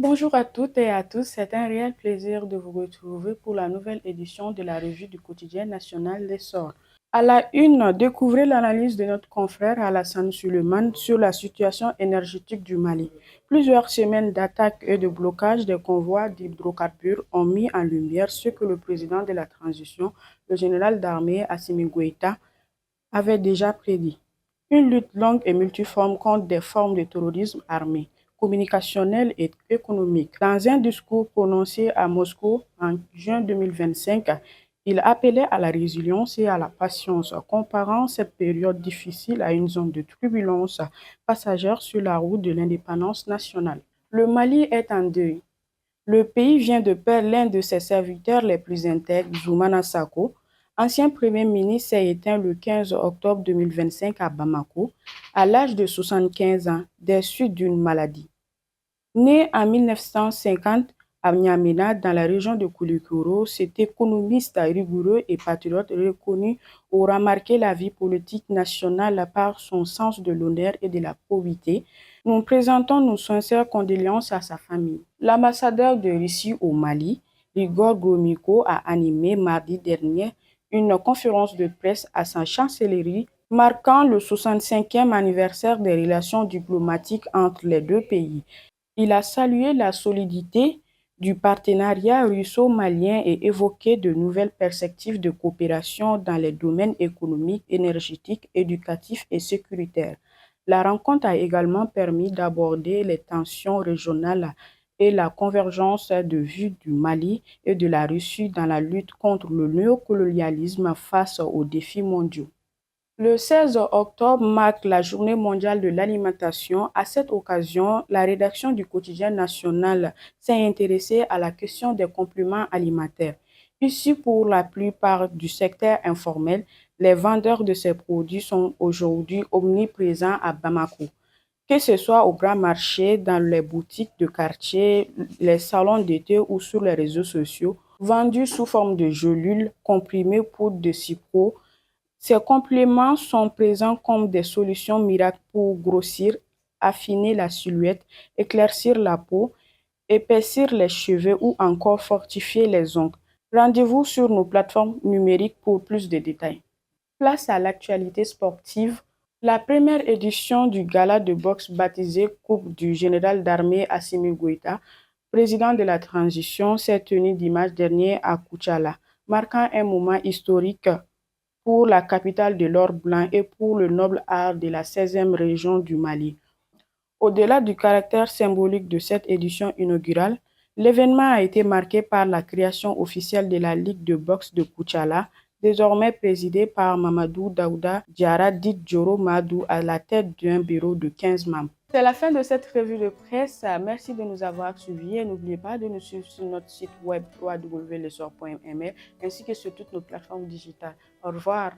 Bonjour à toutes et à tous, c'est un réel plaisir de vous retrouver pour la nouvelle édition de la revue du quotidien national L'Essor. À la une, découvrez l'analyse de notre confrère Alassane Suleiman sur la situation énergétique du Mali. Plusieurs semaines d'attaques et de blocage des convois d'hydrocarbures ont mis en lumière ce que le président de la transition, le général d'armée Assimi Goïta, avait déjà prédit. Une lutte longue et multiforme contre des formes de terrorisme armé, communicationnel et économique. Dans un discours prononcé à Moscou en juin 2025, il appelait à la résilience et à la patience, comparant cette période difficile à une zone de turbulence passagère sur la route de l'indépendance nationale. Le Mali est en deuil. Le pays vient de perdre l'un de ses serviteurs les plus intègres, Zoumana Sako. Ancien Premier ministre, s'est éteint le 15 octobre 2025 à Bamako, à l'âge de 75 ans, des suites d'une maladie. Né en 1950 à N'Djamena, dans la région de Koulikoro, cet économiste rigoureux et patriote reconnu aura marqué la vie politique nationale par son sens de l'honneur et de la probité. Nous présentons nos sincères condoléances à sa famille. L'ambassadeur de Russie au Mali, Igor Gromyko, a animé mardi dernier une conférence de presse à sa chancellerie marquant le 65e anniversaire des relations diplomatiques entre les deux pays. Il a salué la solidité du partenariat russo-malien et évoqué de nouvelles perspectives de coopération dans les domaines économiques, énergétiques, éducatifs et sécuritaires. La rencontre a également permis d'aborder les tensions régionales et la convergence de vues du Mali et de la Russie dans la lutte contre le néocolonialisme face aux défis mondiaux. Le 16 octobre marque la Journée mondiale de l'alimentation. À cette occasion, la rédaction du quotidien national s'est intéressée à la question des compléments alimentaires. Issus pour la plupart du secteur informel, les vendeurs de ces produits sont aujourd'hui omniprésents à Bamako. Que ce soit au grand marché, dans les boutiques de quartier, les salons d'été ou sur les réseaux sociaux, vendus sous forme de gélules, comprimés, poudre de cipro, ces compléments sont présents comme des solutions miracles pour grossir, affiner la silhouette, éclaircir la peau, épaissir les cheveux ou encore fortifier les ongles. Rendez-vous sur nos plateformes numériques pour plus de détails. Place à l'actualité sportive. La première édition du gala de boxe baptisé Coupe du général d'armée Assimi Goïta, président de la transition, s'est tenue dimanche dernier à Koutchala, marquant un moment historique pour la capitale de l'or blanc et pour le noble art de la 16e région du Mali. Au-delà du caractère symbolique de cette édition inaugurale, l'événement a été marqué par la création officielle de la Ligue de boxe de Koutchala, désormais présidée par Mamadou Daouda Diarra dit Joro Madou à la tête d'un bureau de 15 membres. C'est la fin de cette revue de presse. Merci de nous avoir suivis et n'oubliez pas de nous suivre sur notre site web www.lesor.ml ainsi que sur toutes nos plateformes digitales. Au revoir.